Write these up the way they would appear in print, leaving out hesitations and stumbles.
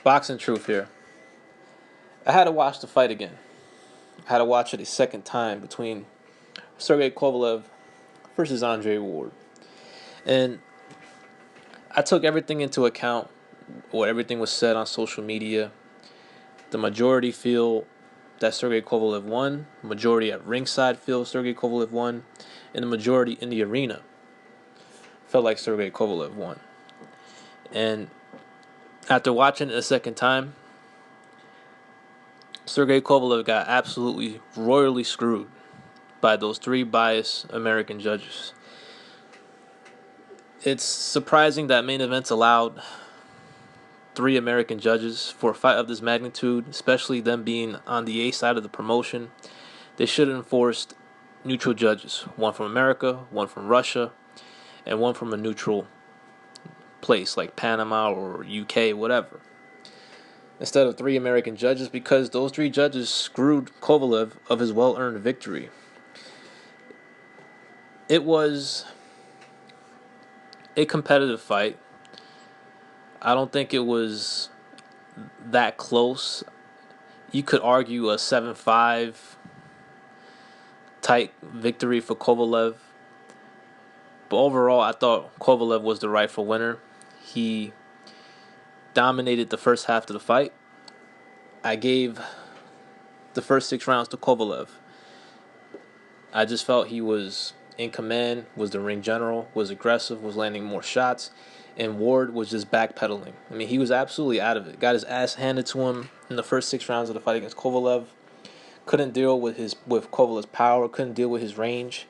Boxing truth here. I had to watch the fight again. I had to watch it a second time between Sergey Kovalev versus Andre Ward. And I took everything into account, what everything was said on social media. The majority feel that Sergey Kovalev won. The majority at ringside feel Sergey Kovalev won. And the majority in the arena felt like Sergey Kovalev won. And after watching it a second time, Sergey Kovalev got absolutely royally screwed by those three biased American judges. It's surprising that main events allowed three American judges for a fight of this magnitude, especially them being on the A side of the promotion. They should have enforced neutral judges, one from America, one from Russia, and one from a neutral place like Panama or UK, whatever. Instead of three American judges, because those three judges screwed Kovalev of his well-earned victory. It was a competitive fight. I don't think it was that close. You could argue a 7-5 tight victory for Kovalev. But overall, I thought Kovalev was the rightful winner. He dominated the first half of the fight. I gave the first 6 rounds to Kovalev. I just felt he was in command, was the ring general, was aggressive, was landing more shots, and Ward was just backpedaling. I mean, he was absolutely out of it. Got his ass handed to him in the first 6 rounds of the fight against Kovalev. Couldn't deal with Kovalev's power, couldn't deal with his range,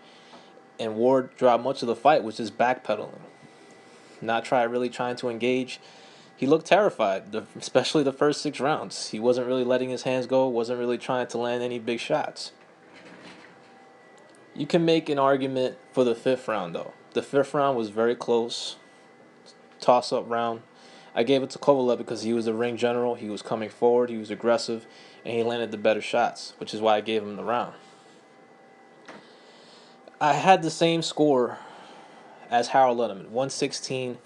and Ward throughout much of the fight was just backpedaling. Not really trying to engage. He looked terrified, especially the first 6 rounds. He wasn't really letting his hands go, wasn't really trying to land any big shots. You can make an argument for the 5th round, though. The 5th round was very close. Toss-up round. I gave it to Kovalev because he was the ring general. He was coming forward. He was aggressive. And he landed the better shots, which is why I gave him the round. I had the same score as Harold Letterman. 116,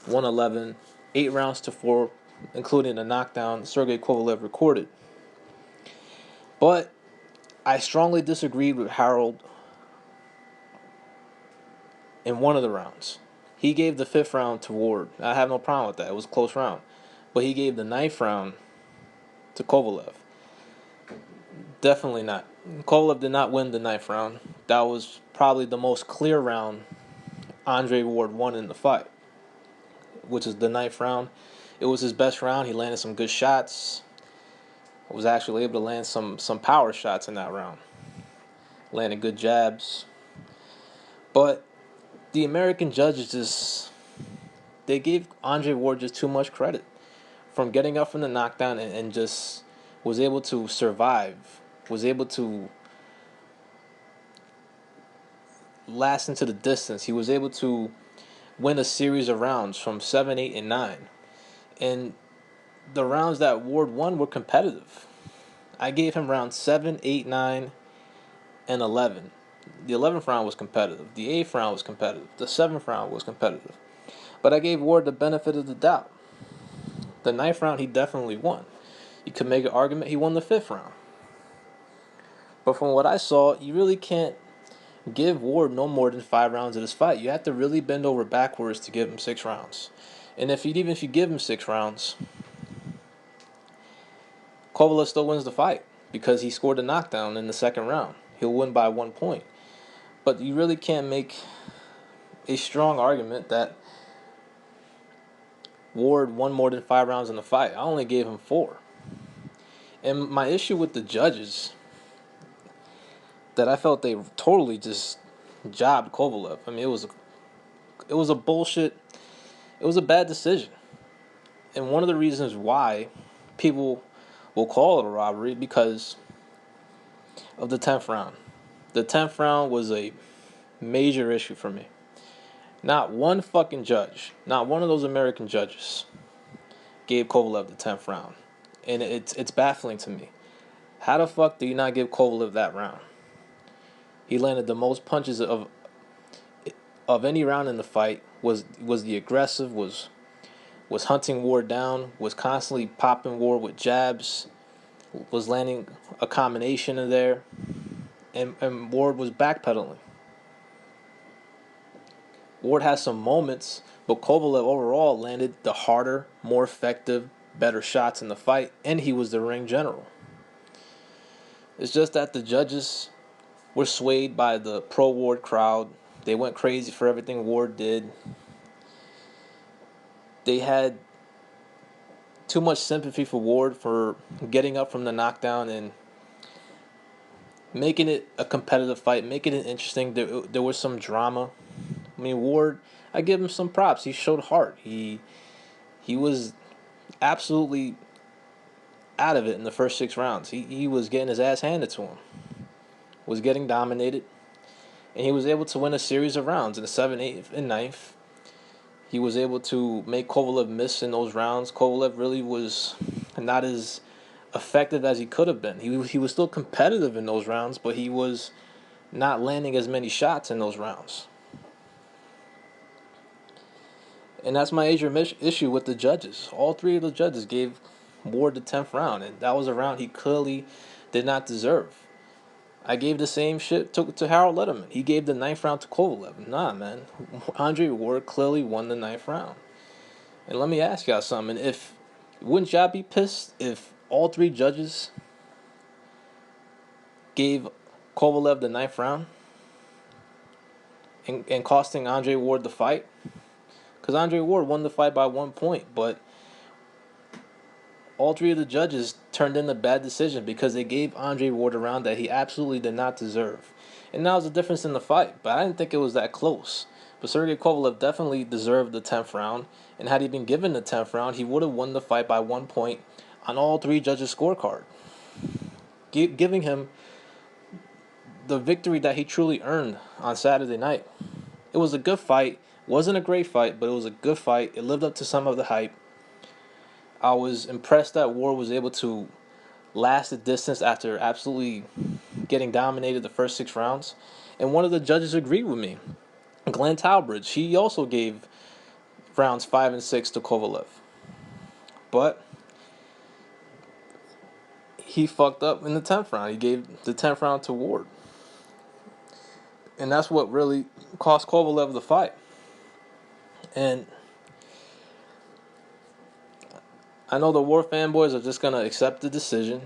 111, 8 rounds to 4, including a knockdown Sergey Kovalev recorded. But I strongly disagreed with Harold in one of the rounds. He gave the 5th round to Ward. I have no problem with that. It was a close round. But he gave the 9th round to Kovalev. Definitely not. Kovalev did not win the 9th round. That was probably the most clear round Andre Ward won in the fight, which is the 9th round. It was his best round. He landed some good shots. Was actually able to land some power shots in that round. Landed good jabs. But the American judges they gave Andre Ward just too much credit. From getting up from the knockdown and just was able to survive, was able to last into the distance. He was able to win a series of rounds from 7, 8, and 9. And the rounds that Ward won were competitive. I gave him rounds 7, 8, 9, and 11. The 11th round was competitive. The 8th round was competitive. The 7th round was competitive. But I gave Ward the benefit of the doubt. The 9th round, he definitely won. You could make an argument he won the 5th round. But from what I saw, you really can't give Ward no more than 5 rounds of this fight. You have to really bend over backwards to give him 6 rounds. And if you give him 6 rounds, Kovalev still wins the fight because he scored a knockdown in the 2nd round. He'll win by 1 point. But you really can't make a strong argument that Ward won more than 5 rounds in the fight. I only gave him 4. And my issue with the judges, that I felt they totally just jobbed Kovalev. I mean, it was a bullshit. It was a bad decision. And one of the reasons why people will call it a robbery because of the 10th round. The 10th round was a major issue for me. Not one fucking judge, not one of those American judges gave Kovalev the 10th round. And it's baffling to me. How the fuck do you not give Kovalev that round? He landed the most punches of any round in the fight, was the aggressive, was was hunting Ward down, was constantly popping Ward with jabs, was landing a combination in there, and Ward was backpedaling. Ward has some moments, but Kovalev overall landed the harder, more effective, better shots in the fight, and he was the ring general. It's just that the judges were swayed by the pro-Ward crowd. They went crazy for everything Ward did. They had too much sympathy for Ward for getting up from the knockdown and making it a competitive fight, making it interesting. There was some drama. I mean, Ward, I give him some props. He showed heart. He was absolutely out of it in the first 6 rounds. He was getting his ass handed to him, was getting dominated, and he was able to win a series of rounds in the 7th, 8th, and 9th. He was able to make Kovalev miss in those rounds. Kovalev really was not as effective as he could have been. He was still competitive in those rounds, but he was not landing as many shots in those rounds. And that's my major issue with the judges. All three of the judges gave Ward the 10th round, and that was a round he clearly did not deserve. I gave the same shit to Harold Letterman. He gave the 9th round to Kovalev. Nah, man. Andre Ward clearly won the 9th round. And let me ask y'all something. Wouldn't y'all be pissed if all three judges gave Kovalev the 9th round and costing Andre Ward the fight? Because Andre Ward won the fight by 1 point, but all three of the judges turned in a bad decision because they gave Andre Ward a round that he absolutely did not deserve. And that was the difference in the fight, but I didn't think it was that close. But Sergey Kovalev definitely deserved the 10th round, and had he been given the 10th round, he would have won the fight by 1 point on all three judges' scorecard, giving him the victory that he truly earned on Saturday night. It was a good fight. Wasn't a great fight, but it was a good fight. It lived up to some of the hype. I was impressed that Ward was able to last the distance after absolutely getting dominated the first 6 rounds. And one of the judges agreed with me. Glenn Talbridge, he also gave rounds 5 and 6 to Kovalev. But he fucked up in the 10th round. He gave the 10th round to Ward. And that's what really cost Kovalev the fight. And I know the Ward fanboys are just going to accept the decision,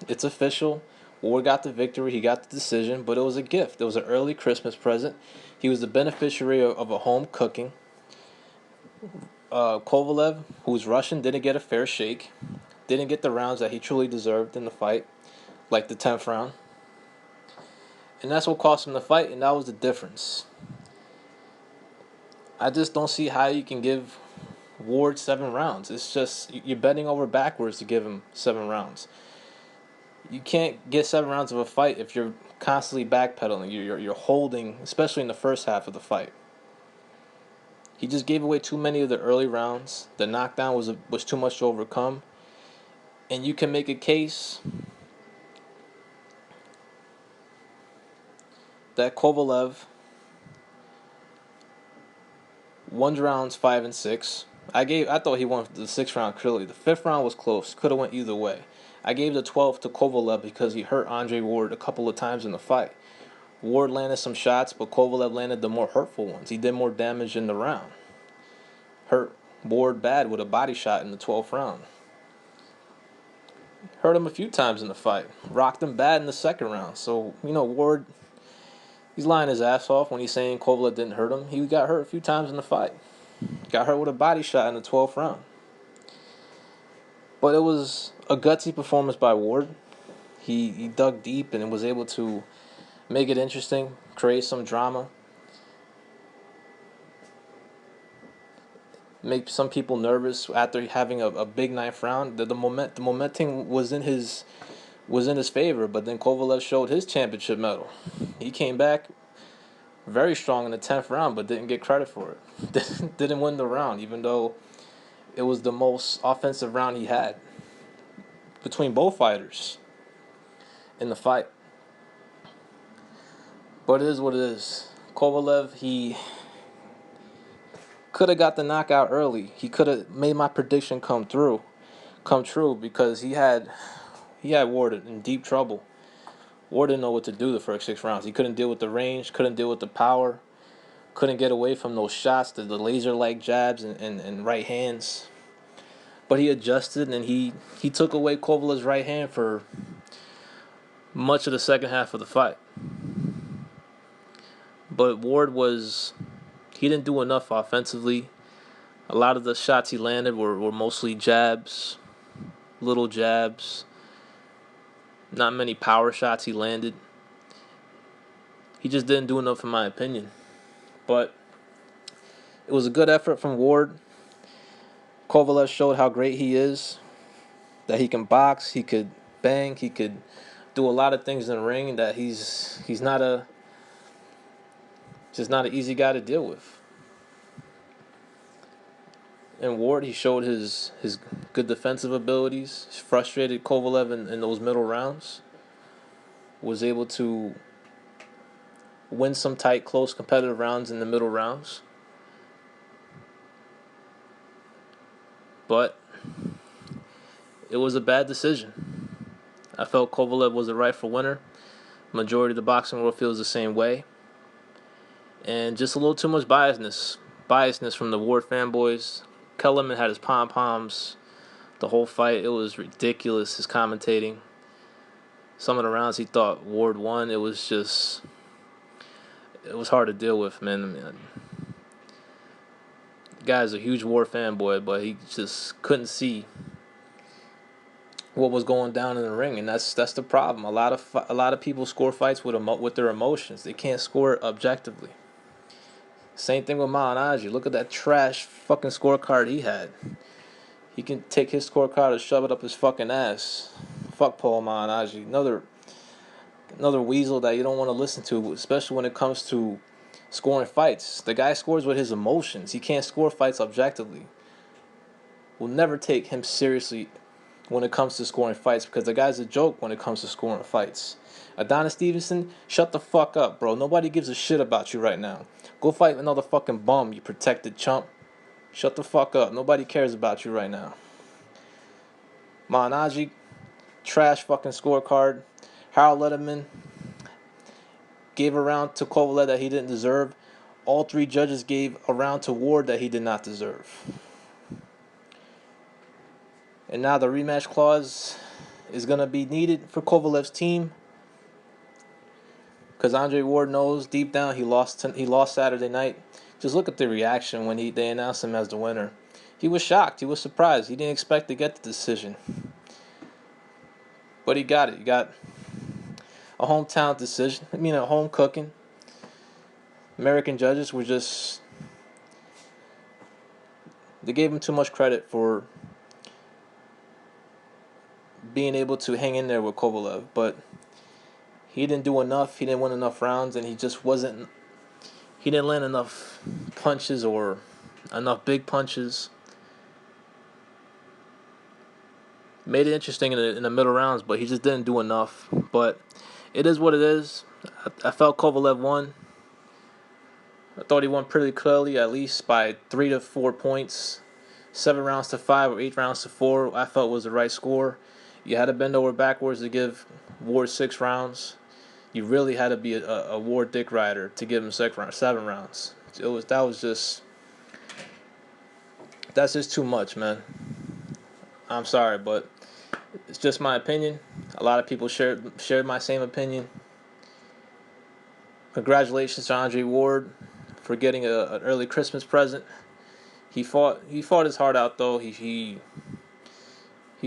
It's official. Ward got the victory. He got the decision, but it was a gift. It was an early Christmas present. He was the beneficiary of a home cooking. Kovalev, who's Russian, didn't get a fair shake. Didn't get the rounds that he truly deserved in the fight, like the 10th round. And that's what cost him the fight, and that was the difference. I just don't see how you can give Ward 7 rounds. It's just you're bending over backwards to give him 7 rounds. You can't get 7 rounds of a fight if you're constantly backpedaling. You're holding, especially in the first half of the fight. He just gave away too many of the early rounds. The knockdown was too much to overcome. And you can make a case that Kovalev won rounds 5 and 6. I thought he won the 6th round clearly. The 5th round was close. Could have went either way. I gave the 12th to Kovalev because he hurt Andre Ward a couple of times in the fight. Ward landed some shots, but Kovalev landed the more hurtful ones. He did more damage in the round. Hurt Ward bad with a body shot in the 12th round. Hurt him a few times in the fight. Rocked him bad in the 2nd round. So, Ward, he's lying his ass off when he's saying Kovalev didn't hurt him. He got hurt a few times in the fight. Got hurt with a body shot in the 12th round. But it was a gutsy performance by Ward. He dug deep and was able to make it interesting, create some drama, make some people nervous after having a big 9th round. The momentum was in his favor, but then Kovalev showed his championship medal. He came back very strong in the 10th round, but didn't get credit for it. Didn't win the round, even though it was the most offensive round he had between both fighters in the fight. But it is what it is. Kovalev, he could have got the knockout early. He could have made my prediction come true because he had Ward in deep trouble. Ward didn't know what to do the first 6 rounds. He couldn't deal with the range, couldn't deal with the power, couldn't get away from those shots, the laser-like jabs and right hands. But he adjusted, and he took away Kovalev's right hand for much of the second half of the fight. But he didn't do enough offensively. A lot of the shots he landed were mostly jabs, little jabs. Not many power shots he landed. He just didn't do enough in my opinion. But it was a good effort from Ward. Kovalev showed how great he is, that he can box, he could bang, he could do a lot of things in the ring, that he's not an easy guy to deal with. In Ward, he showed his good defensive abilities, frustrated Kovalev in those middle rounds, was able to win some tight, close, competitive rounds in the middle rounds. But it was a bad decision. I felt Kovalev was the rightful winner. Majority of the boxing world feels the same way. And just a little too much biasness from the Ward fanboys. Kellerman had his pom-poms the whole fight. It was ridiculous, his commentating. Some of the rounds he thought Ward won. It was hard to deal with, man. The guy's a huge Ward fanboy, but he just couldn't see what was going down in the ring, and that's the problem. A lot of people score fights with their emotions. They can't score it objectively. Same thing with Malignaggi. Look at that trash fucking scorecard he had. He can take his scorecard and shove it up his fucking ass. Fuck Paul Malignaggi. Another weasel that you don't want to listen to, especially when it comes to scoring fights. The guy scores with his emotions. He can't score fights objectively. We'll never take him seriously when it comes to scoring fights because the guy's a joke when it comes to scoring fights. Adonis Stevenson, shut the fuck up, bro. Nobody gives a shit about you right now. Go fight another fucking bum, you protected chump. Shut the fuck up. Nobody cares about you right now. Malignaggi, trash fucking scorecard. Harold Letterman gave a round to Kovalev that he didn't deserve. All three judges gave a round to Ward that he did not deserve. And now the rematch clause is going to be needed for Kovalev's team. Because Andre Ward knows deep down he lost Saturday night. Just look at the reaction when they announced him as the winner. He was shocked. He was surprised. He didn't expect to get the decision. But he got it. He got a hometown decision. A home cooking. American judges were they gave him too much credit for being able to hang in there with Kovalev. But he didn't do enough. He didn't win enough rounds, and he didn't land enough punches or enough big punches. Made it interesting in the middle rounds, but he just didn't do enough. But it is what it is. I felt Kovalev won. I thought he won pretty clearly, at least by 3 to 4 points. 7 rounds to 5 or 8 rounds to 4, I felt was the right score. You had to bend over backwards to give Ward 6 rounds. You really had to be a Ward dick rider to give him 7 rounds. That's just too much, man. I'm sorry, but it's just my opinion. A lot of people shared my same opinion. Congratulations to Andre Ward for getting an early Christmas present. He fought his heart out though. He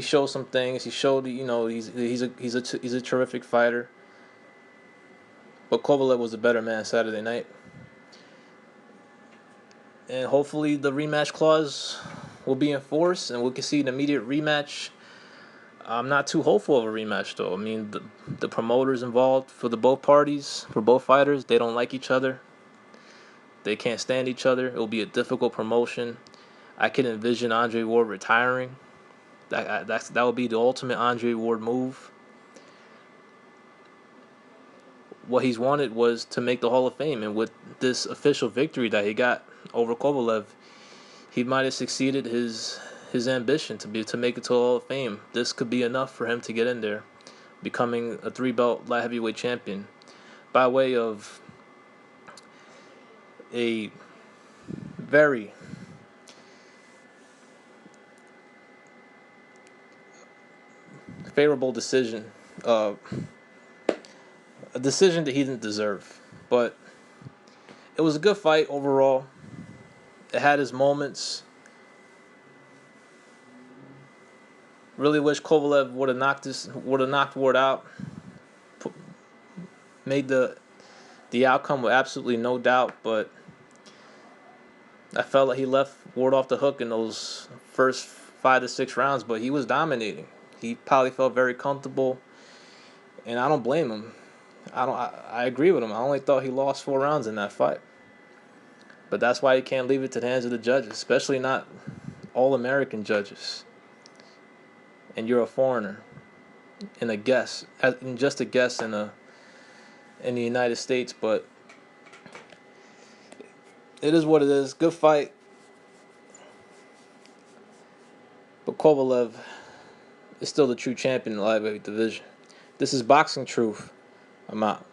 showed some things. He showed he's a terrific fighter. But Kovalev was a better man Saturday night. And hopefully the rematch clause will be enforced and we can see an immediate rematch. I'm not too hopeful of a rematch, though. The promoters involved for both parties, for both fighters, they don't like each other. They can't stand each other. It will be a difficult promotion. I can envision Andre Ward retiring. That would be the ultimate Andre Ward move. What he's wanted was to make the Hall of Fame, and with this official victory that he got over Kovalev, he might have succeeded his ambition to make it to the Hall of Fame. This could be enough for him to get in there, becoming a 3-belt light heavyweight champion by way of a very favorable decision, a decision that he didn't deserve. But it was a good fight overall. It had his moments. Really wish Kovalev would have knocked Ward out. Made the outcome with absolutely no doubt, but I felt like he left Ward off the hook in those first 5 to 6 rounds, but he was dominating. He probably felt very comfortable, and I don't blame him. I agree with him. I only thought he lost 4 rounds in that fight. But that's why you can't leave it to the hands of the judges, especially not all-American judges. And you're a foreigner and a guest, and just a guest in the United States, but it is what it is. Good fight. But Kovalev is still the true champion in the lightweight division. This is Boxing Truth. I'm out.